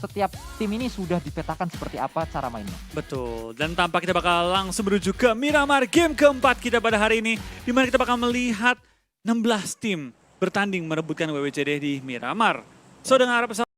setiap tim ini sudah dipetakan seperti apa cara mainnya. Betul, dan tampak kita bakal langsung menuju ke Miramar game keempat kita pada hari ini. Di mana kita bakal melihat 16 tim bertanding merebutkan WWJD di Miramar. So dengan arah pesawat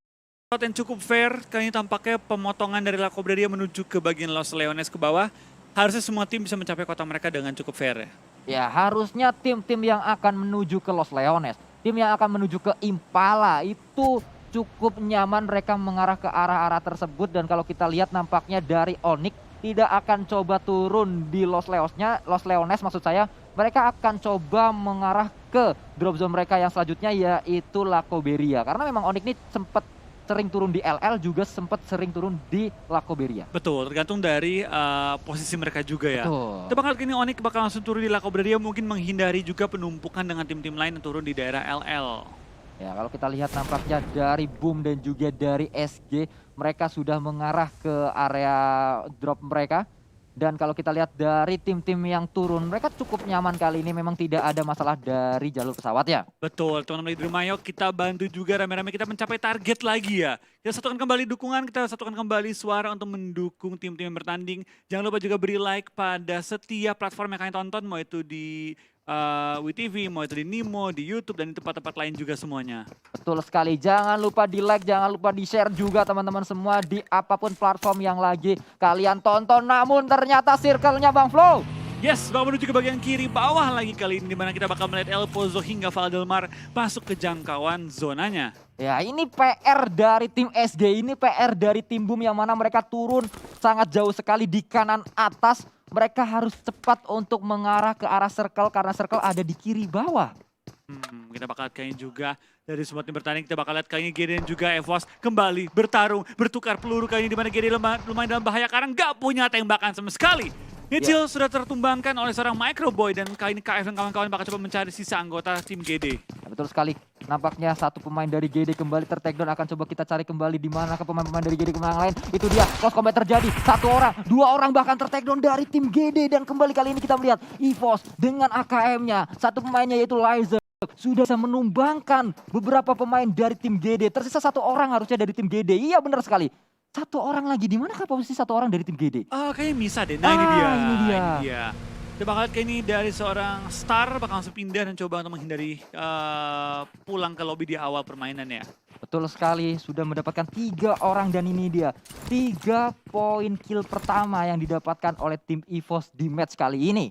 yang cukup fair, kali ini tampaknya pemotongan dari La Cobreria menuju ke bagian Los Leones ke bawah. Harusnya semua tim bisa mencapai kota mereka dengan cukup fair ya. Ya, harusnya tim-tim yang akan menuju ke Los Leones, tim yang akan menuju ke Impala itu cukup nyaman mereka mengarah ke arah-arah tersebut. Dan kalau kita lihat nampaknya dari Onyx tidak akan coba turun di Los Leones maksud saya. Mereka akan coba mengarah ke drop zone mereka yang selanjutnya yaitu La Cobreria. Karena memang Onyx ini sempat sering turun di LL juga sempat sering turun di La Cobreria. Betul, tergantung dari posisi mereka juga ya. Betul. Kita bakal kini Onyx bakal langsung turun di La Cobreria, mungkin menghindari juga penumpukan dengan tim-tim lain yang turun di daerah LL. Ya, kalau kita lihat nampaknya dari Boom dan juga dari SG mereka sudah mengarah ke area drop mereka. Dan kalau kita lihat dari tim-tim yang turun, mereka cukup nyaman kali ini, memang tidak ada masalah dari jalur pesawat ya. Betul, teman-teman Idrima, yuk kita bantu juga rame-rame kita mencapai target lagi ya. Kita satukan kembali dukungan, kita satukan kembali suara untuk mendukung tim-tim yang bertanding. Jangan lupa juga beri like pada setiap platform yang kalian tonton, mau itu di WeTV, mau itu di Nimo, di YouTube, dan di tempat-tempat lain juga semuanya. Betul sekali, jangan lupa di like, jangan lupa di share juga teman-teman semua di apapun platform yang lagi kalian tonton. Namun ternyata circle-nya Bang Flo. Yes, bakal menuju ke bagian kiri bawah lagi kali ini, dimana kita bakal melihat El Pozo hingga Valdelmar masuk ke jangkauan zonanya. Ya, ini PR dari tim SG, ini PR dari tim Boom yang mana mereka turun sangat jauh sekali di kanan atas. Mereka harus cepat untuk mengarah ke arah circle karena circle ada di kiri bawah. Kita bakal lihat kayaknya juga dari semua tim bertanding, kita bakal lihat kayaknya GD dan juga EVOS kembali bertarung, bertukar peluru kali ini, dimana GD lumayan dalam bahaya karena nggak punya tembakan sama sekali. Ngecil sudah tertumbangkan oleh seorang Microboy dan kali ini KF dan kawan-kawan bakal coba mencari sisa anggota tim GD. Ya, betul sekali, nampaknya satu pemain dari GD kembali tertakedown, akan coba kita cari kembali di mana ke pemain-pemain dari GD yang lain. Itu dia, close combat terjadi, satu orang, dua orang bahkan tertakedown dari tim GD. Dan kembali kali ini kita melihat EVOS dengan AKM-nya, satu pemainnya yaitu Liza sudah bisa menumbangkan beberapa pemain dari tim GD. Tersisa satu orang harusnya dari tim GD. Iya benar sekali. Satu orang lagi, di manakah posisi satu orang dari tim GD? Kayaknya bisa deh. Nah ini dia. Ini dia. Kita bakal lihat kayak ini dari seorang Star bakal langsung pindah dan coba untuk menghindari pulang ke lobby di awal permainan ya. Betul sekali, sudah mendapatkan 3 orang dan ini dia 3 poin kill pertama yang didapatkan oleh tim EVOS di match kali ini.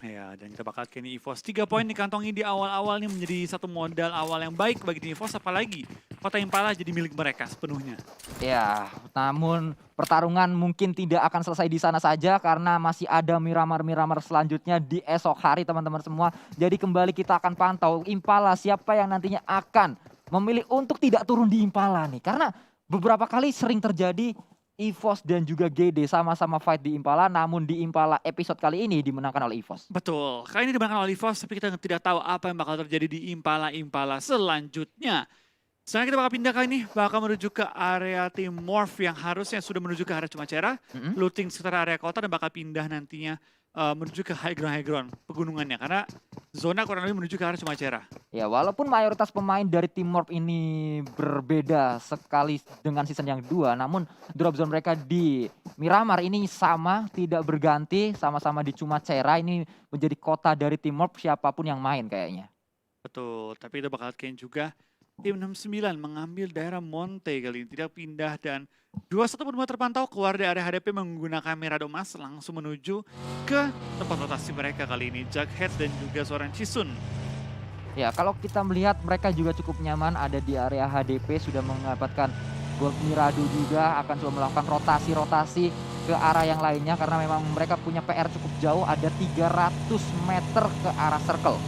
Ya, dan kita bakal kini EVOS 3 poin dikantongi di awal-awal ini menjadi satu modal awal yang baik bagi tim EVOS, apalagi kota Impala jadi milik mereka sepenuhnya. Ya, namun pertarungan mungkin tidak akan selesai di sana saja karena masih ada Miramar selanjutnya di esok hari teman-teman semua. Jadi kembali kita akan pantau Impala siapa yang nantinya akan memilih untuk tidak turun di Impala nih. Karena beberapa kali sering terjadi EVOS dan juga GD sama-sama fight di Impala, namun di Impala episode kali ini dimenangkan oleh EVOS. Betul, kali ini dimenangkan oleh EVOS, tapi kita tidak tahu apa yang bakal terjadi di Impala selanjutnya. Sekarang kita bakal pindah kali ini, bakal menuju ke area tim Morph yang harusnya sudah menuju ke area Cumacera, looting sekitar area kota dan bakal pindah nantinya menuju ke high ground pegunungannya, karena zona kurang lebih menuju ke arah Cumacera. Ya, walaupun mayoritas pemain dari tim Morph ini berbeda sekali dengan season yang kedua, namun drop zone mereka di Miramar ini sama, tidak berganti, sama-sama di Cumacera. Ini menjadi kota dari tim Morph siapapun yang main kayaknya. Betul, tapi itu bakal kayaknya juga tim 69 mengambil daerah Monte kali ini, tidak pindah dan 21 pun terpantau keluar dari area HDP menggunakan Mirado Mas langsung menuju ke tempat rotasi mereka kali ini, Jughead dan juga seorang Chisun. Ya, kalau kita melihat mereka juga cukup nyaman ada di area HDP, sudah mendapatkan Gold Mirado juga, akan coba melakukan rotasi-rotasi ke arah yang lainnya karena memang mereka punya PR cukup jauh, ada 300 meter ke arah circle.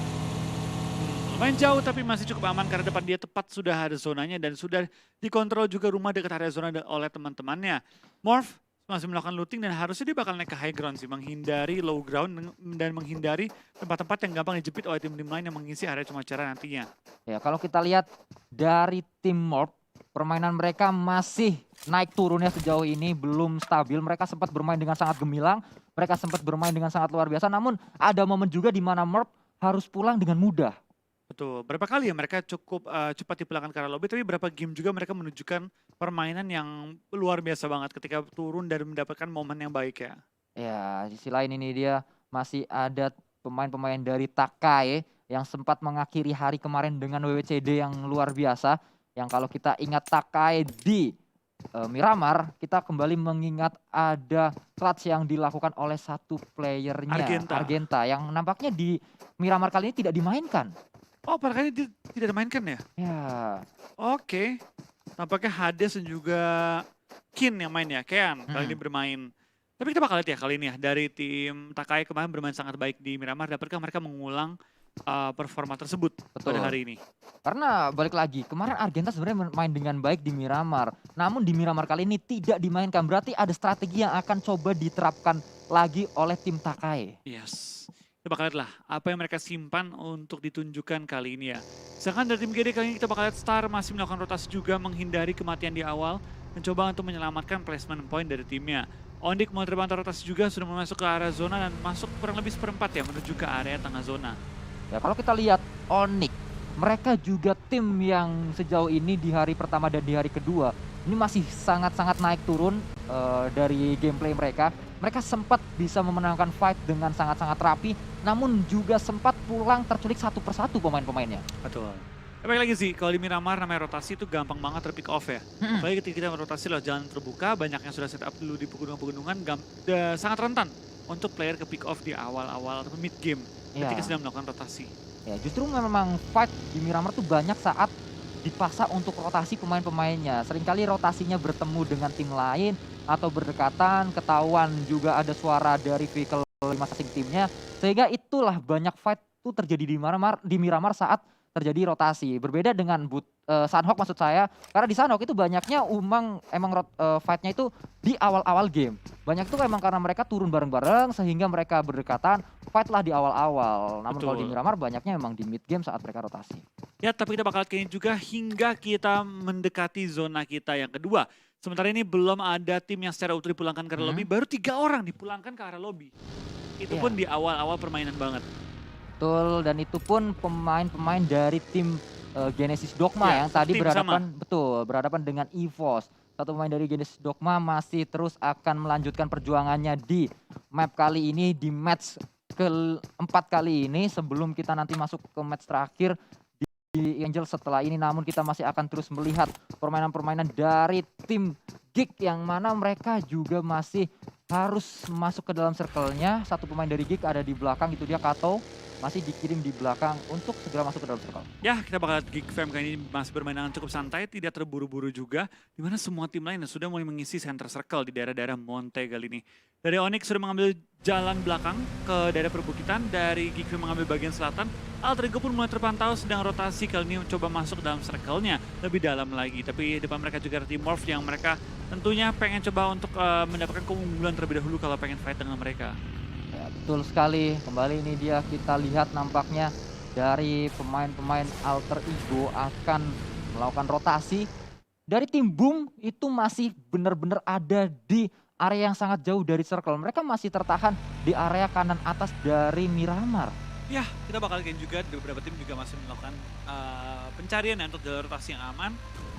Lumayan jauh tapi masih cukup aman karena depan dia tepat sudah ada zonanya dan sudah dikontrol juga rumah dekat area zona oleh teman-temannya. Morph masih melakukan looting dan harusnya dia bakal naik ke high ground sih, menghindari low ground dan menghindari tempat-tempat yang gampang dijepit oleh tim-tim lain yang mengisi area Cumacera nantinya. Ya, kalau kita lihat dari tim Morph, permainan mereka masih naik turunnya sejauh ini, belum stabil. Mereka sempat bermain dengan sangat gemilang, mereka sempat bermain dengan sangat luar biasa, namun ada momen juga di mana Morph harus pulang dengan mudah. Betul. Berapa kali ya mereka cukup cepat dipulangkan ke arah lobby, tapi berapa game juga mereka menunjukkan permainan yang luar biasa banget ketika turun dan mendapatkan momen yang baik ya. Ya, di sisi lain ini dia masih ada pemain-pemain dari Takai yang sempat mengakhiri hari kemarin dengan WWCD yang luar biasa. Yang kalau kita ingat Takai di Miramar, kita kembali mengingat ada clutch yang dilakukan oleh satu playernya, Argenta. Argenta, yang nampaknya di Miramar kali ini tidak dimainkan. Oh, pada kali ini tidak dimainkan ya? Ya, Oke. Tampaknya Hades dan juga Kin yang main ya, Kean kali ini mm, bermain. Tapi kita bakal lihat ya kali ini ya, dari tim Takai kemarin bermain sangat baik di Miramar, dapatkah mereka mengulang performa tersebut pada betul. hari ini? Karena balik lagi, kemarin Argenta sebenarnya main dengan baik di Miramar. Namun di Miramar kali ini tidak dimainkan. Berarti ada strategi yang akan coba diterapkan lagi oleh tim Takai. Yes. Kita bakal lihat lah apa yang mereka simpan untuk ditunjukkan kali ini ya. Sedangkan dari tim GD kali ini kita bakal lihat Star masih melakukan rotasi juga menghindari kematian di awal. Mencoba untuk menyelamatkan placement point dari timnya. Ondik mau terbang rotasi juga sudah masuk ke arah zona dan masuk kurang lebih seperempat ya menuju ke area tengah zona. Ya kalau kita lihat Onyx, mereka juga tim yang sejauh ini di hari pertama dan di hari kedua ini masih sangat-sangat naik turun dari gameplay mereka. Mereka sempat bisa memenangkan fight dengan sangat-sangat rapi, namun juga sempat pulang terculik satu persatu pemain-pemainnya. Betul. Tapi lagi sih, kalau di Miramar namanya rotasi itu gampang banget terpick off ya. Mm-mm. Apalagi ketika kita merotasi lewat jalan terbuka, banyak yang sudah set up dulu di pegunungan-pegunungan, sangat rentan untuk player ke pick off di awal-awal atau mid game ketika Ya, sedang melakukan rotasi. ya justru memang fight di Miramar tuh banyak saat dipaksa untuk rotasi pemain-pemainnya. Seringkali rotasinya bertemu dengan tim lain atau berdekatan, ketahuan juga ada suara dari vehicle masing-masing timnya. Sehingga itulah banyak fight tuh terjadi di Miramar saat terjadi rotasi. Berbeda dengan Sunhawk maksud saya, karena di Sunhawk itu banyaknya fight-nya itu di awal-awal game. Banyak tuh emang karena mereka turun bareng-bareng sehingga mereka berdekatan, fight lah di awal-awal. Namun kalau di Betul. Miramar banyaknya emang di mid game saat mereka rotasi. Ya, tapi kita bakal kayaknya juga hingga kita mendekati zona kita yang kedua. Sementara ini belum ada tim yang secara utuh dipulangkan ke arah lobby, baru 3 orang dipulangkan ke arah lobby. Itu Iya. pun di awal-awal permainan banget. Betul, dan itu pun pemain-pemain dari tim Genesis Dogma Ya, yang satu tadi tim sama. berhadapan dengan EVOS. Satu pemain dari Genesis Dogma masih terus akan melanjutkan perjuangannya di map kali ini, di match keempat kali ini sebelum kita nanti masuk ke match terakhir di Angel setelah ini. Namun kita masih akan terus melihat permainan-permainan dari tim Geek yang mana mereka juga masih harus masuk ke dalam circle-nya. Satu pemain dari Geek ada di belakang, itu dia Kato. Masih dikirim di belakang untuk segera masuk ke dalam circle. Ya, kita bakal lihat Geek Fam kali ini masih bermain dengan cukup santai, tidak terburu-buru juga. Di mana semua tim lain sudah mulai mengisi center circle di daerah-daerah Monte kali ini. Dari Onyx sudah mengambil jalan belakang ke daerah perbukitan, dari Geek Fam mengambil bagian selatan. Alter Ego pun mulai terpantau sedang rotasi kali ini mencoba masuk dalam circle-nya lebih dalam lagi. Tapi depan mereka juga ada Team Morph yang mereka tentunya pengen coba untuk mendapatkan keunggulan terlebih dahulu kalau pengen fight dengan mereka. Ya, betul sekali. Kembali ini dia kita lihat nampaknya dari pemain-pemain Alter Ego akan melakukan rotasi. Dari tim Boom itu masih benar-benar ada di area yang sangat jauh dari circle. Mereka masih tertahan di area kanan atas dari Miramar. Ya, kita bakal lihat juga di beberapa tim juga masih melakukan pencarian ya untuk jalur rotasi yang aman.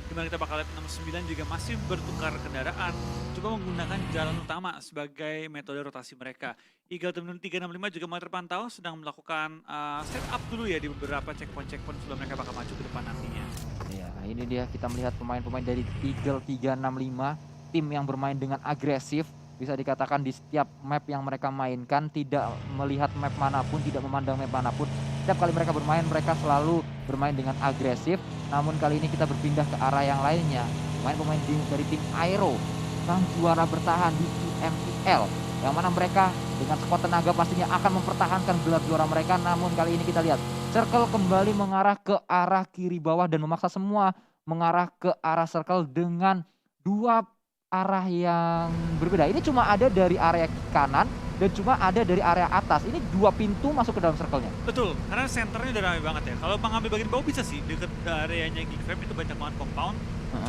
Dimana kita bakal lihat 69 juga masih bertukar kendaraan, coba menggunakan jalan utama sebagai metode rotasi mereka. Eagle Team 365 juga mulai terpantau sedang melakukan setup dulu ya di beberapa checkpoint-checkpoint sebelum mereka bakal maju ke depan nantinya. Ya, ini dia kita melihat pemain-pemain dari Eagle 365, tim yang bermain dengan agresif. Bisa dikatakan di setiap map yang mereka mainkan, tidak melihat map manapun, tidak memandang map manapun. Setiap kali mereka bermain, mereka selalu bermain dengan agresif. Namun kali ini kita berpindah ke arah yang lainnya. Pemain-pemain dari tim Aero, sang juara bertahan di IMPL. Yang mana mereka dengan sekuat tenaga pastinya akan mempertahankan gelar juara mereka. Namun kali ini kita lihat, circle kembali mengarah ke arah kiri bawah dan memaksa semua mengarah ke arah circle dengan dua arah yang berbeda. Ini cuma ada dari area kanan dan cuma ada dari area atas. Ini dua pintu masuk ke dalam circle-nya. Betul, karena senternya udah ramai banget ya. Kalau mengambil bagian bawah bisa sih, deket areanya Geek Fam itu banyak banget compound.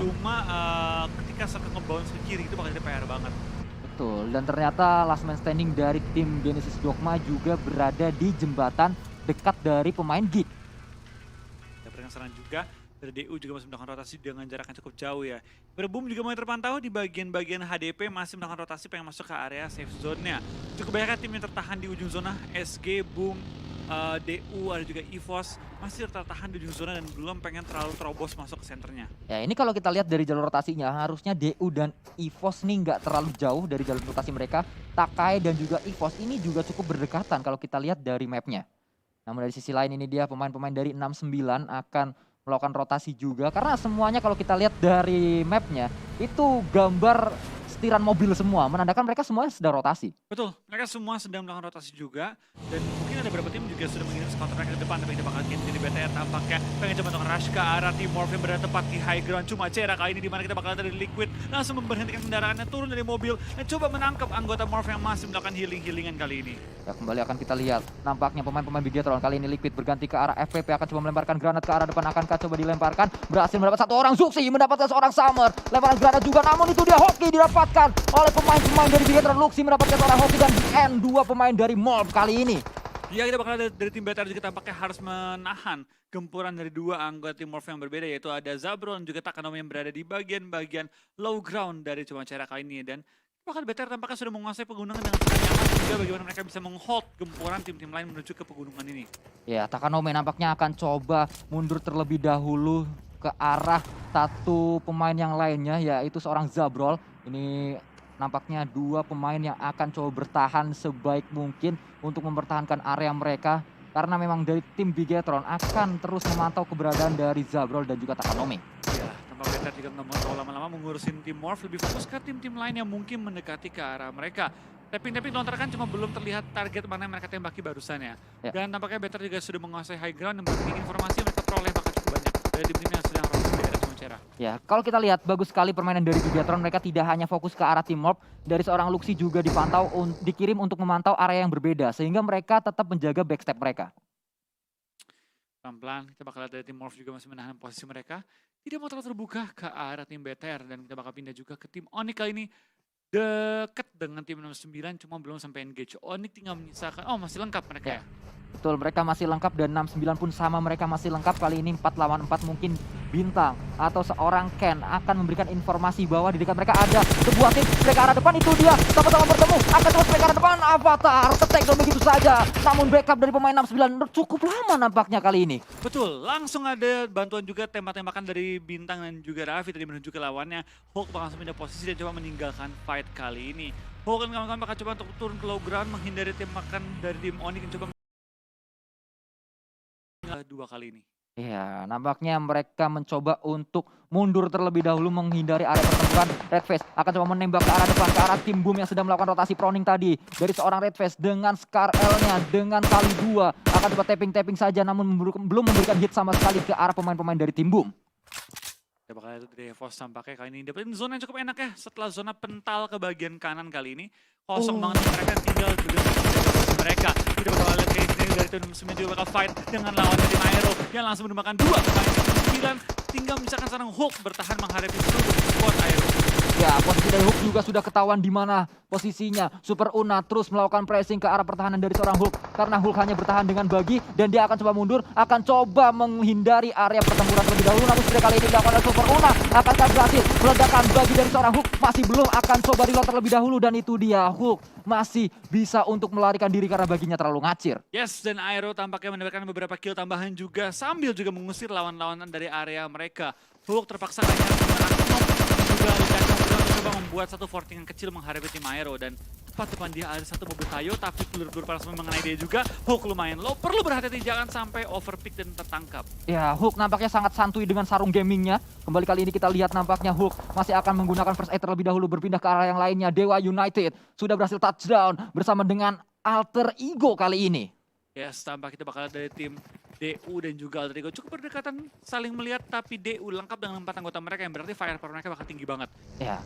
Cuma ketika circle nge-bounce ke kiri itu bakal jadi PR banget. Betul, dan ternyata last man standing dari tim Genesis Dogma juga berada di jembatan dekat dari pemain Geek. yang serang juga. Dari DU juga masih melakukan rotasi dengan jarak yang cukup jauh ya. Boom juga mulai terpantau di bagian-bagian HDP masih melakukan rotasi pengen masuk ke area safe zone-nya. Cukup banyak tim yang tertahan di ujung zona, SG, Boom, DU, ada juga EVOS masih tertahan di ujung zona dan belum pengen terlalu terobos masuk ke senternya. Ya ini kalau kita lihat dari jalur rotasinya, harusnya DU dan EVOS nih nggak terlalu jauh dari jalur rotasi mereka. Takai dan juga EVOS ini juga cukup berdekatan kalau kita lihat dari mapnya. Namun dari sisi lain ini dia pemain-pemain dari 69 akan melakukan rotasi juga. Karena semuanya kalau kita lihat dari mapnya, itu gambar setiran mobil semua. Menandakan mereka semuanya sedang rotasi. Betul, mereka semua sedang melakukan rotasi juga. Dan mungkin ada beberapa tim juga sudah mengirim counter mereka ke depan. Tapi kita bakal jadi BTR tampaknya pengen coba untuk rush ke arah tim Morph yang berada tepat di high ground. Cuma Cera kali ini dimana kita bakal dari Liquid. Langsung memberhentikan kendaraannya, turun dari mobil. Dan coba menangkap anggota Morph yang masih melakukan healing-healingan kali ini. Ya kembali akan kita lihat. Nampaknya pemain-pemain Bigetron kali ini Liquid berganti ke arah FPP. Akan coba melemparkan granat ke arah depan. Akankah coba dilemparkan? Berhasil mendapat satu orang. Zuxi mendapatkan seorang Summer. Lemparan granat juga. Namun itu dia hoki didapatkan oleh pemain-pemain dari Bigetron. Luxi mendapatkan seorang hoki dan di end dua pemain dari Morph kali ini. Ya kita bakal dari tim BTR juga tampaknya harus menahan gempuran dari dua anggota tim Morph yang berbeda, yaitu ada Zabron dan juga Takanomi yang berada di bagian-bagian low ground dari Cuma Cera kali ini. Dan bahkan BTR tampaknya sudah menguasai pegunungan dengan sangat nyaman juga bagaimana mereka bisa menghold gempuran tim-tim lain menuju ke pegunungan ini. Ya, Takanomi nampaknya akan coba mundur terlebih dahulu ke arah satu pemain yang lainnya, yaitu seorang Zabrol. Ini nampaknya dua pemain yang akan coba bertahan sebaik mungkin untuk mempertahankan area mereka. Karena memang dari tim Bigetron akan terus memantau keberadaan dari Zabrol dan juga Takanomi. Ya, tampak BTR juga nggak mau lama-lama mengurusin tim Morph, lebih fokus ke tim-tim lain yang mungkin mendekati ke arah mereka. Tapping-tapping lontarkan cuma belum terlihat target mana yang mereka tembaki barusan ya. Ya. Dan tampaknya BTR juga sudah menguasai high ground dan berarti informasi yang mereka peroleh bakal cukup banyak dari tim-tim yang sedang roles di daerah Cuma Cera. Ya, kalau kita lihat bagus sekali permainan dari Bigetron. Mereka tidak hanya fokus ke arah tim Morph, dari seorang Luxi juga dipantau, dikirim untuk memantau area yang berbeda. Sehingga mereka tetap menjaga backstep mereka. Pelan-pelan kita bakal lihat dari tim Morph juga masih menahan posisi mereka. Tidak mau terlalu terbuka ke arah tim BTR dan kita bakal pindah juga ke tim Onyx kali ini. Deket dengan tim 69 cuma belum sampai engage. Onyx tinggal menyisakan, oh masih lengkap mereka ya. Betul, mereka masih lengkap dan 69 pun sama, mereka masih lengkap. Kali ini 4 lawan 4 mungkin Bintang atau seorang Ken akan memberikan informasi bahwa di dekat mereka ada sebuah tim. Mereka arah depan, itu dia sama-sama bertemu. Akan terus mereka arah depan, Avatar ketek dan begitu saja. Namun backup dari pemain 69 cukup lama nampaknya kali ini. Betul, langsung ada bantuan juga tembak-tembakan dari Bintang dan juga Raffi tadi menuju ke lawannya. Hulk bakal langsung pindah posisi dan coba meninggalkan fight kali ini. Hulk dan kawan-kawan bakal coba untuk turun ke low ground menghindari tembakan dari tim Onyx dan coba dua kali ini. Ya, nampaknya mereka mencoba untuk mundur terlebih dahulu menghindari area pertempuran. Redface akan coba menembak ke arah depan, ke arah tim Boom yang sedang melakukan rotasi proning tadi. Dari seorang Redface dengan Scar L-nya, dengan kali 2. Akan coba tapping-tapping saja namun belum memberikan hit sama sekali ke arah pemain-pemain dari tim Boom. Kita bakal lihat dari EVOS tampaknya kali ini dapetin zona yang cukup enak ya. Setelah zona pental ke bagian kanan kali ini. Kosong banget mereka, tinggal juga mereka. Kita bakal lihat kayak ini dari tim 9 juga bakal fight dengan lawan dari Aero yang langsung menemukan 2 pemain 9. Tinggal misalkan seorang Hulk bertahan menghadapi seluruh squad Aero. Ya, posisi dari Hulk juga sudah ketahuan di mana posisinya. Super Una terus melakukan pressing ke arah pertahanan dari seorang Hulk. Karena Hulk hanya bertahan dengan bagi dan dia akan coba mundur. Akan coba menghindari area pertempuran terlebih dahulu. Namun sudah kali ini dilakukan oleh Super Una. Akankah berhasil meledakan bagi dari seorang Hulk? Masih belum, akan coba reload terlebih dahulu. Dan itu dia, Hulk masih bisa untuk melarikan diri karena baginya terlalu ngacir. Yes, dan Aero tampaknya mendapatkan beberapa kill tambahan juga. Sambil juga mengusir lawan-lawan dari area mereka. Hulk terpaksa hanya menang juga coba membuat satu fortingan kecil menghadapi tim Aero dan tepat depan dia ada satu mobil Tayo tapi peluru panas mengenai dia juga. Hulk lumayan low, perlu berhati-hati jangan sampai overpick dan tertangkap. Ya, Hulk nampaknya sangat santuy dengan sarung gamingnya. Kembali kali ini kita lihat nampaknya Hulk masih akan menggunakan first aid terlebih dahulu, berpindah ke arah yang lainnya. Dewa United sudah berhasil touchdown bersama dengan Alter Ego kali ini. Yes, tampak kita bakal dari tim DU dan juga Alter Ego cukup berdekatan saling melihat, tapi DU lengkap dengan 4 anggota mereka yang berarti firepower mereka bakal tinggi banget. Ya.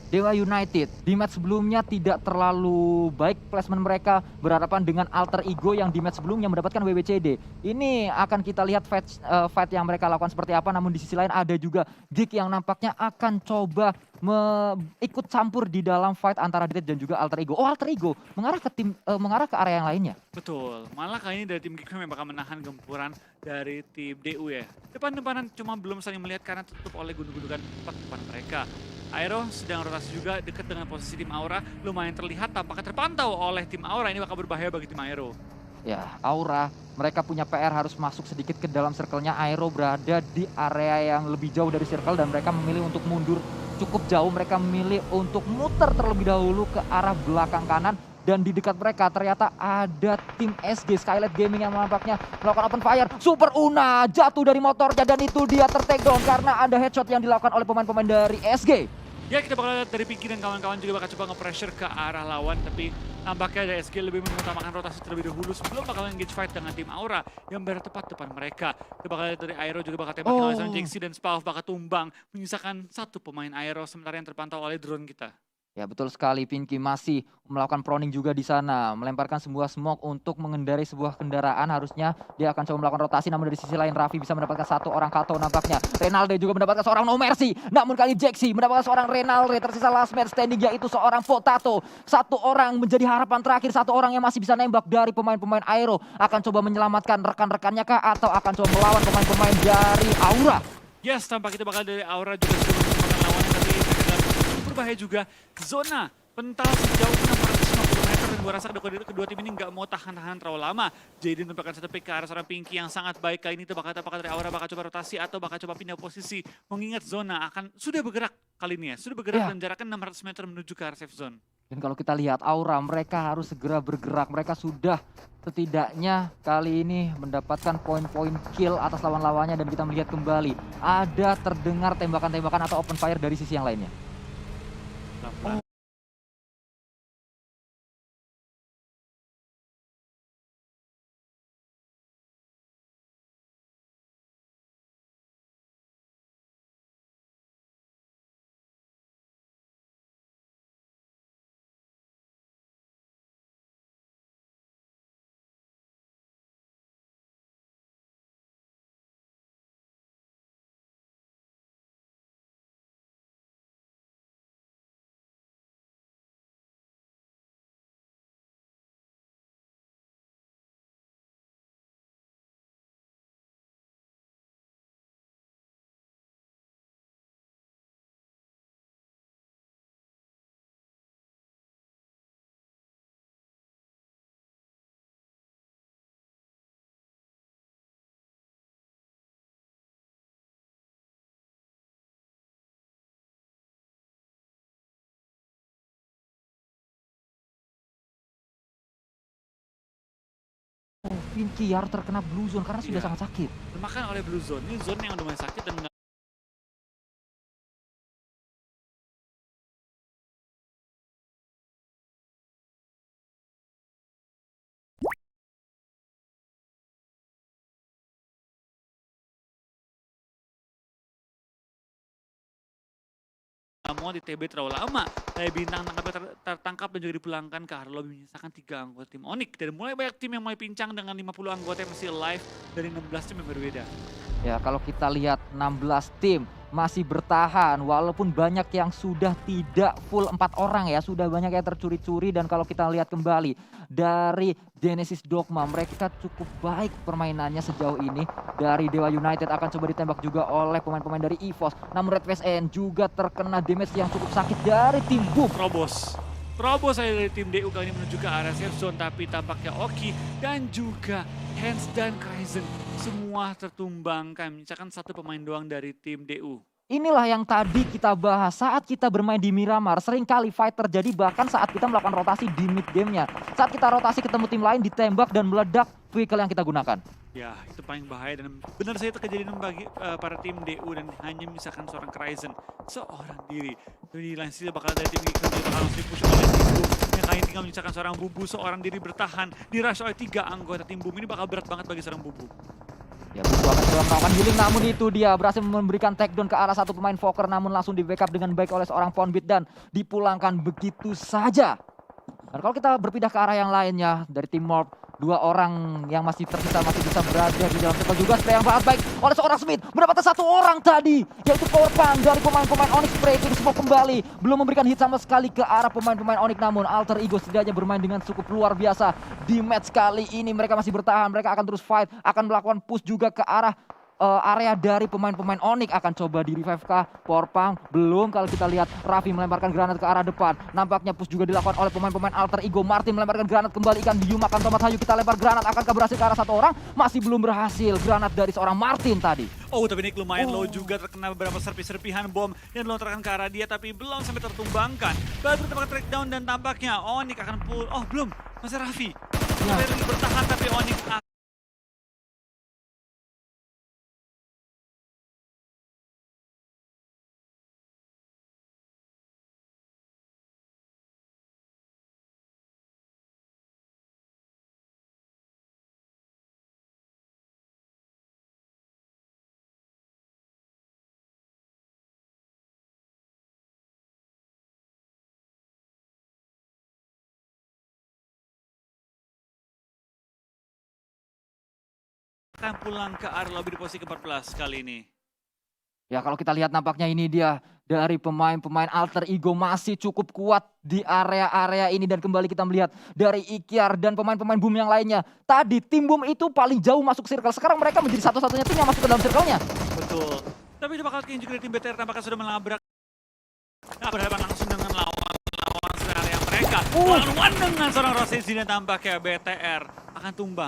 Dewa United di match sebelumnya tidak terlalu baik placement mereka berhadapan dengan Alter Ego yang di match sebelumnya mendapatkan WWCD. Ini akan kita lihat fight yang mereka lakukan seperti apa, namun di sisi lain ada juga Geek yang nampaknya akan coba ikut campur di dalam fight antara Dead dan juga Alter Ego. Oh, Alter Ego mengarah ke area yang lainnya. Betul, malah kali ini dari tim Geek yang bakal menahan gempuran dari tim DU ya. Depan-depanan cuma belum saling melihat karena tertutup oleh gundukan depan mereka. Aero sedang rotasi juga dekat dengan posisi tim Aura, lumayan terlihat tampaknya terpantau oleh tim Aura, ini bakal berbahaya bagi tim Aero. Ya, Aura, mereka punya PR harus masuk sedikit ke dalam circle-nya. Aero berada di area yang lebih jauh dari circle dan mereka memilih untuk mundur cukup jauh. Mereka memilih untuk muter terlebih dahulu ke arah belakang kanan. Dan di dekat mereka ternyata ada tim SG Skylight Gaming yang nampaknya melakukan open fire. Super Una jatuh dari motornya dan itu dia tertake down karena ada headshot yang dilakukan oleh pemain-pemain dari SG. Ya, kita bakal lihat dari Pinky dan kawan-kawan juga bakal coba nge-pressure ke arah lawan, tapi nampaknya dari SG lebih mengutamakan rotasi terlebih dahulu sebelum bakal engage fight dengan tim Aura yang berada tepat depan mereka. Kita bakal lihat dari Aero juga bakal tembak oleh Jinxie dan Spav bakal tumbang, menyisakan satu pemain Aero sementara yang terpantau oleh drone kita. Ya betul sekali, Pinky masih melakukan proning juga di sana, melemparkan sebuah smoke untuk mengendarai sebuah kendaraan. Harusnya dia akan coba melakukan rotasi, namun dari sisi lain Raffi bisa mendapatkan satu orang Kato nampaknya. Renalde juga mendapatkan seorang No Mercy, namun kali Jaxi mendapatkan seorang Renalde. Tersisa last man standing yaitu seorang Potato. Satu orang menjadi harapan terakhir, satu orang yang masih bisa nembak dari pemain-pemain Aero. Akan coba menyelamatkan rekan-rekannya kah atau akan coba melawan pemain-pemain dari Aura? Yes, tampak kita bakal dari Aura juga sudah menemukan lawannya, tapi berbahaya juga. Zona pental sejauh 650 meter dan gue rasa kedua tim ini nggak mau tahan-tahan terlalu lama. Jadi tempatkan satu pick ke arah seorang Pinky yang sangat baik. Kali ini apakah dari Aura bakal coba rotasi atau bakal coba pindah posisi. Mengingat zona akan sudah bergerak kali ini ya. Sudah bergerak dan jaraknya 600 meter menuju ke arah safe zone. Dan kalau kita lihat Aura, mereka harus segera bergerak. Mereka sudah setidaknya kali ini mendapatkan poin-poin kill atas lawan-lawannya. Dan kita melihat kembali ada terdengar tembakan-tembakan atau open fire dari sisi yang lainnya. Pinky harus terkena blue zone karena sudah sangat sakit. Termakan oleh blue zone. Ini zone yang lumayan sakit dan mau di TB terlalu lama. Dari bintang tertangkap dan juga dipulangkan ke arah lobby, menyisakan 3 anggota tim Onyx. Dan mulai banyak tim yang mulai pincang dengan 50 anggota yang masih alive dari 16 tim yang berbeda. Ya kalau kita lihat 16 tim masih bertahan walaupun banyak yang sudah tidak full 4 orang ya, sudah banyak yang tercuri-curi. Dan kalau kita lihat kembali dari Genesis Dogma, mereka cukup baik permainannya sejauh ini. Dari Dewa United akan coba ditembak juga oleh pemain-pemain dari EVOS, namun Red VSN juga terkena damage yang cukup sakit dari tim Boom. Terobos saya dari tim DU kali ini menuju ke area safe zone, tapi tampaknya Oki dan juga Hans dan Kaizen semua tertumbangkan, menyisakan satu pemain doang dari tim DU. Inilah yang tadi kita bahas saat kita bermain di Miramar. Seringkali fight terjadi bahkan saat kita melakukan rotasi di mid game-nya. Saat kita rotasi ketemu tim lain ditembak dan meledak vehicle yang kita gunakan. Ya, itu paling bahaya dan benar saya itu kejadian bagi para tim DU dan hanya misalkan seorang Kaizen seorang diri. Jadi langsung bakal dari tim Geeks bakal langsung dipush oleh tim Boom. Yang kali ini tinggal menyisakan seorang Bubu seorang diri bertahan. Di rush oleh 3 anggota tim Boom. Ini bakal berat banget bagi seorang Bubu. Ya, Busu akan coba melakukan healing, namun itu dia berhasil memberikan takedown ke arah satu pemain Fokker, namun langsung di backup dengan baik oleh seorang Poundbeat dan dipulangkan begitu saja. Dan kalau kita berpindah ke arah yang lainnya dari tim Morph, 2 orang yang masih tersisa masih bisa berada di dalam circle juga. Spray yang sangat baik oleh seorang Smith, mendapatkan 1 orang tadi, yaitu power punk dari pemain-pemain Onyx. Spray itu disebut kembali, belum memberikan hit sama sekali ke arah pemain-pemain Onyx, namun Alter Ego setidaknya bermain dengan cukup luar biasa di match kali ini. Mereka masih bertahan, mereka akan terus fight, akan melakukan push juga ke arah area dari pemain-pemain Onyx. Akan coba di revive kah Powerpunk? Belum. Kalau kita lihat Raffi melemparkan granat ke arah depan, nampaknya push juga dilakukan oleh pemain-pemain Alter Ego. Martin melemparkan granat kembali, ikan biu makan tomat. Hayu kita lempar granat, akankah berhasil ke arah 1 orang? Masih belum berhasil granat dari seorang Martin tadi. Oh, tapi Nick lumayan low juga, terkena beberapa serpihan bom yang dilontarkan ke arah dia, tapi belum sampai tertumbangkan. Baru terdapat track down dan tampaknya Onyx akan pull. Oh, belum. Masih Raffi. Ya. Lagi bertahan, tapi Onyx akan pulang ke arah lobby di posisi ke-14 kali ini. Ya, kalau kita lihat nampaknya ini dia dari pemain-pemain Alter Ego masih cukup kuat di area-area ini. Dan kembali kita melihat dari Ikyar dan pemain-pemain Boom yang lainnya. Tadi tim Boom itu paling jauh masuk circle, sekarang mereka menjadi satu-satunya tim yang masuk ke dalam circle-nya. Betul. Tapi itu bakal juga dari tim BTR tampaknya sudah melabrak. Nah, berhadapan langsung dengan lawan area mereka. Lawan dengan seorang Rosesi dan tampaknya BTR akan tumbang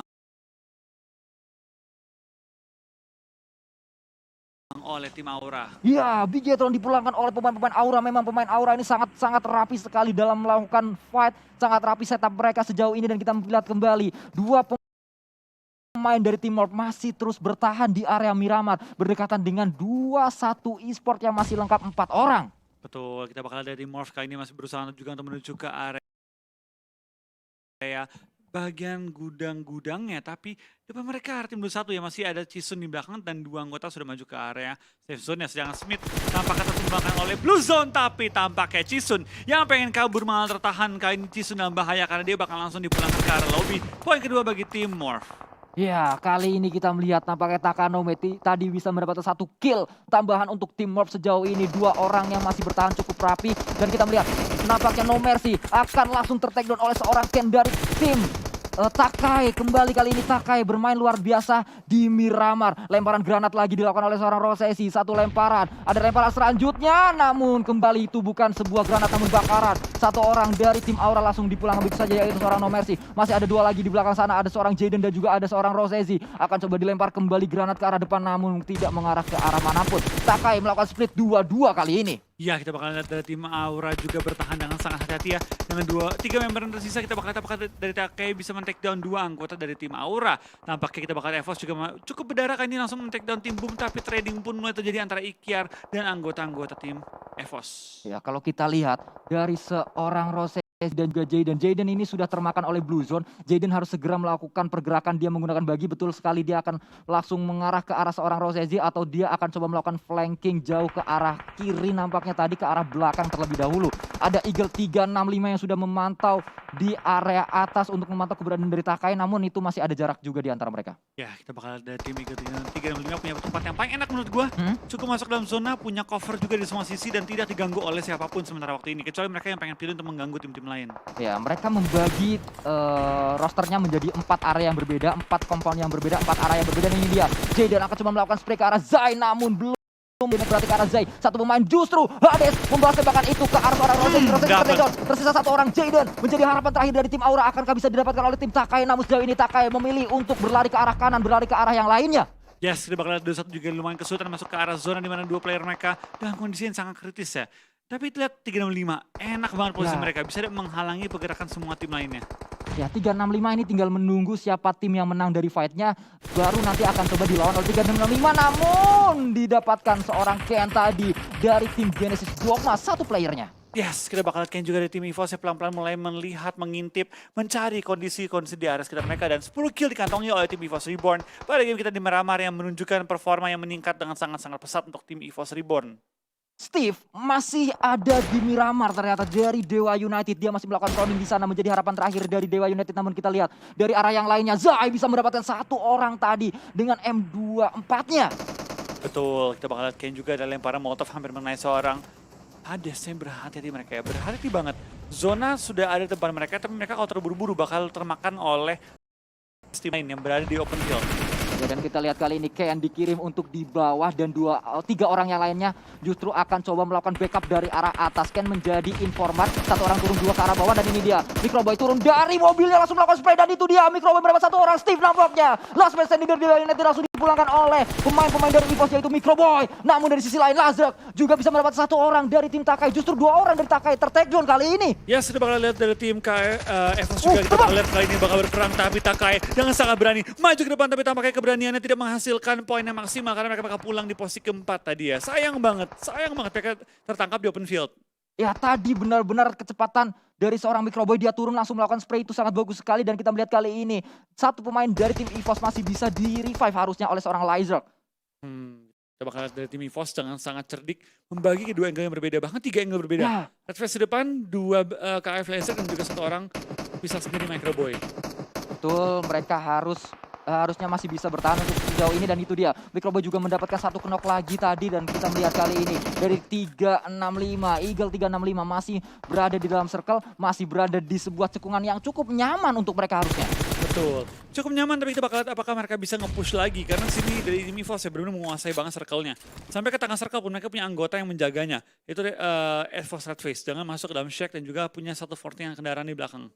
oleh tim Aura. Ya, Bigetron dipulangkan oleh pemain-pemain Aura. Memang pemain Aura ini sangat rapi sekali dalam melakukan fight. Sangat rapi setup mereka sejauh ini. Dan kita melihat kembali 2 pemain dari tim Morph masih terus bertahan di area Miramar. Berdekatan dengan 2-1 e-sport yang masih lengkap 4 orang. Betul, kita bakal dari Morph kali ini masih berusaha juga untuk menuju ke area bagian gudang-gudangnya, tapi depan mereka tim 21 ya masih ada Chisun di belakang dan 2 anggota sudah maju ke area safe zone ya, sedangkan Smith tampaknya tertumbangkan oleh Blue Zone, tapi tampaknya Chisun yang pengen kabur malah tertahan. Kali ini Chisun dalam bahaya karena dia bakal langsung dipulangkan ke arah lobby. Poin kedua bagi tim Morph. Ya, kali ini kita melihat nampaknya Takanome tadi bisa mendapatkan 1 kill tambahan untuk tim Morph sejauh ini. 2 orang yang masih bertahan cukup rapi. Dan kita melihat nampaknya No Mercy akan langsung tertakedown oleh seorang Ken dari tim Takai. Kembali kali ini Takai bermain luar biasa di Miramar. Lemparan granat lagi dilakukan oleh seorang Rosesi. 1 lemparan, ada lemparan selanjutnya, namun kembali itu bukan sebuah granat namun bakaran. 1 orang dari tim Aura langsung dipulangkan begitu saja, yaitu seorang No Mercy. Masih ada 2 lagi di belakang sana, ada seorang Jaden dan juga ada seorang Rosesi. Akan coba dilempar kembali granat ke arah depan namun tidak mengarah ke arah manapun. Takai melakukan split 2-2 kali ini. Ya, kita bakal lihat dari tim Aura juga bertahan dengan sangat hati-hati ya. Dengan 3 member yang tersisa, kita bakal dari Takai bisa men-take down 2 anggota dari tim Aura. Nampaknya kita bakal EVOS juga cukup berdarah kan ini langsung men-take down tim Boom, tapi trading pun mulai terjadi antara Ikyar dan anggota-anggota tim EVOS. Ya, kalau kita lihat dari seorang Rosesi dan juga Jaden ini sudah termakan oleh Blue Zone. Jaden harus segera melakukan pergerakan, dia menggunakan bagi, betul sekali dia akan langsung mengarah ke arah seorang Rosesi atau dia akan coba melakukan flanking jauh ke arah kiri, nampaknya tadi ke arah belakang terlebih dahulu. Ada Eagle 365 yang sudah memantau di area atas untuk memantau keberadaan dari Takai, namun itu masih ada jarak juga di antara mereka. Ya, kita bakal dari tim Eagle 365 punya tempat yang paling enak menurut gua. Cukup masuk dalam zona, punya cover juga di semua sisi dan tidak diganggu oleh siapapun sementara waktu ini, kecuali mereka yang pengen pilih untuk mengganggu tim-tim lain. Ya, mereka membagi rosternya menjadi 4 area yang berbeda, 4 compound yang berbeda, 4 area yang berbeda. Dan ini dia, Jaden akan coba melakukan spray ke arah Zai, namun belum berarti ke arah Zai. 1 pemain justru Hades membalas tembakan itu ke arah seorang Rosesi. Tersisa 1 orang. Jaden menjadi harapan terakhir dari tim Aura. Akankah bisa didapatkan oleh tim Takai? Namun sejauh ini Takai memilih untuk berlari ke arah kanan, berlari ke arah yang lainnya. Yes, kita bakal lihat 21 juga lumayan kesulitan masuk ke arah zona di mana 2 player mereka dalam kondisi yang sangat kritis ya. Tapi lihat 365, enak banget posisi mereka, bisa menghalangi pergerakan semua tim lainnya. Ya, 365 ini tinggal menunggu siapa tim yang menang dari fight-nya, baru nanti akan coba dilawan oleh 365, namun didapatkan seorang Ken tadi dari tim Genesis Dogma, 1 playernya. Yes, kita bakal lihat juga dari tim EVOS yang pelan-pelan mulai melihat, mengintip, mencari kondisi-kondisi di area sekitar mereka. Dan 10 kill dikantongi oleh tim EVOS Reborn pada game kita di Miramar yang menunjukkan performa yang meningkat dengan sangat-sangat pesat untuk tim EVOS Reborn. Steve masih ada di Miramar ternyata dari Dewa United. Dia masih melakukan crowding di sana menjadi harapan terakhir dari Dewa United. Namun kita lihat dari arah yang lainnya, Zai bisa mendapatkan satu orang tadi dengan M24-nya. Betul, kita bakal lihat Ken juga ada lemparan Molotov hampir mengenai seorang Hades yang berhati-hati mereka ya, berhati-hati banget. Zona sudah ada di depan mereka, tapi mereka kalau terburu-buru bakal termakan oleh tim lain yang berada di open field. Ya, dan kita lihat kali ini Ken dikirim untuk di bawah dan tiga orang yang lainnya justru akan coba melakukan backup dari arah atas. Ken menjadi informan, satu orang turun dua ke arah bawah dan ini dia. Microboy turun dari mobilnya langsung melakukan spray dan itu dia. Microboy mendapat satu orang, Steve nampaknya. Last man standing dari Dewa United langsung dipulangkan oleh pemain-pemain dari EVOS yaitu Microboy. Namun dari sisi lain Lazark juga bisa mendapat satu orang dari tim Takai. Justru dua orang dari Takai ter-take down kali ini. Ya, sudah bakal lihat dari tim EVOS juga kita bakal lihat kali ini bakal berperang, tapi Takai dengan sangat berani maju ke depan, tapi tampaknya keberaniannya tidak menghasilkan poin yang maksimal karena mereka bakal pulang di posisi keempat tadi ya. Sayang banget mereka tertangkap di open field. Ya tadi benar-benar kecepatan dari seorang Microboy, dia turun langsung melakukan spray itu sangat bagus sekali. Dan kita melihat kali ini satu pemain dari tim EVOS masih bisa di-revive harusnya oleh seorang Lazark. Kita bakal lihat dari tim EVOS dengan sangat cerdik membagi kedua angle yang berbeda, bahkan 3 angle berbeda. Ya. Red Face di depan, 2 KF Laser dan juga satu orang bisa sendiri Microboy. Betul, mereka harusnya masih bisa bertahan untuk sejauh ini dan itu dia. Microboy juga mendapatkan satu knock lagi tadi dan kita melihat kali ini dari 365, Eagle 365 masih berada di dalam circle, masih berada di sebuah cekungan yang cukup nyaman untuk mereka harusnya. Betul, cukup nyaman tapi kita bakal lihat apakah mereka bisa nge-push lagi karena sini dari tim EVOS ya benar-benar menguasai banget circle-nya. Sampai ke tengah circle pun mereka punya anggota yang menjaganya. Itu EVOS Red Face, jangan masuk ke dalam shack dan juga punya satu 40 yang kendaraan di belakang.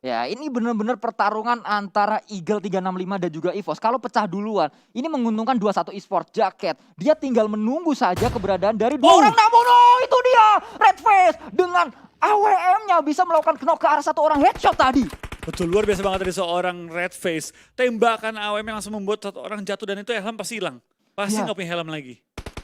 Ya, ini benar-benar pertarungan antara Eagle 365 dan juga EVOS. Kalau pecah duluan, ini menguntungkan 21 Esports Jacket. Dia tinggal menunggu saja keberadaan dari dua orang. Namun itu dia, Red Face dengan AWM-nya bisa melakukan knock ke arah satu orang, headshot tadi. Betul, luar biasa banget dari seorang Red Face. Tembakan AWM yang langsung membuat satu orang jatuh dan itu helm pasti hilang. Pasti nggak punya helm lagi.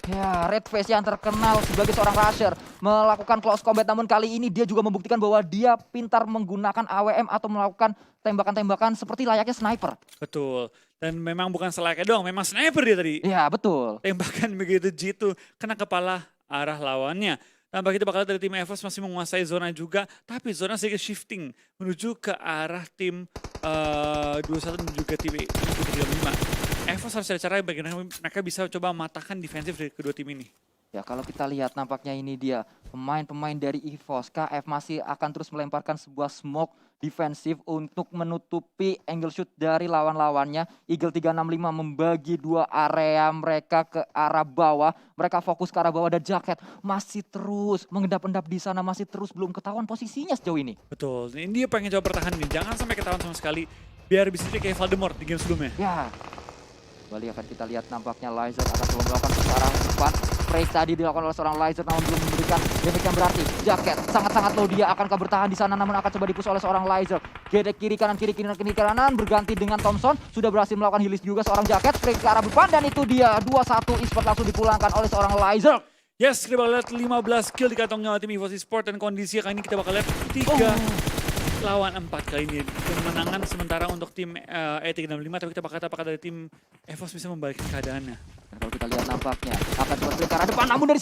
Ya, Red Face yang terkenal sebagai seorang rusher melakukan close combat, namun kali ini dia juga membuktikan bahwa dia pintar menggunakan AWM atau melakukan tembakan-tembakan seperti layaknya sniper. Betul, dan memang bukan selayaknya doang, memang sniper dia tadi. Ya, betul. Tembakan begitu jitu, kena kepala arah lawannya. Tambah kita bakal dari tim EVOS masih menguasai zona juga, tapi zona sedikit shifting menuju ke arah tim 21 dan juga tim 35. EVOS harus ada cara bagaimana mereka bisa coba mematahkan defensif dari kedua tim ini. Ya, kalau kita lihat nampaknya ini dia pemain-pemain dari EVOS. KF masih akan terus melemparkan sebuah smoke defensif untuk menutupi angle shoot dari lawan-lawannya. Eagle 365 membagi dua area mereka ke arah bawah. Mereka fokus ke arah bawah dan Jacket masih terus mengendap-endap di sana, masih terus belum ketahuan posisinya sejauh ini. Betul, ini dia pengen coba pertahanan ini. Jangan sampai ketahuan sama sekali biar bisa jadi kayak Voldemort di game sebelumnya. Ya. Kembali akan kita lihat nampaknya Lazark akan coba melakukan sekarang cepat. Spray tadi dilakukan oleh seorang Lazark namun belum memberikan damage yang berarti. Jacket sangat-sangat low, dia akankah bertahan di sana namun akan coba dipus oleh seorang Lazark. Gedek kiri kanan berganti dengan Thompson. Sudah berhasil melakukan healis juga seorang Jacket. Spray ke arah depan dan itu dia 2-1 Esports langsung dipulangkan oleh seorang Lazark. Yes, kita bakal lihat 15 kill di kantongnya oleh tim EVOS Esports dan kondisi kali ini kita bakal lihat 3 lawan 4 kali ini. Kemenangan sementara untuk tim E365, tapi kita bakal lihat apakah dari tim EVOS bisa membalikkan keadaannya. Dan kalau kita lihat nampaknya akan coba spray ke arah depan namun dari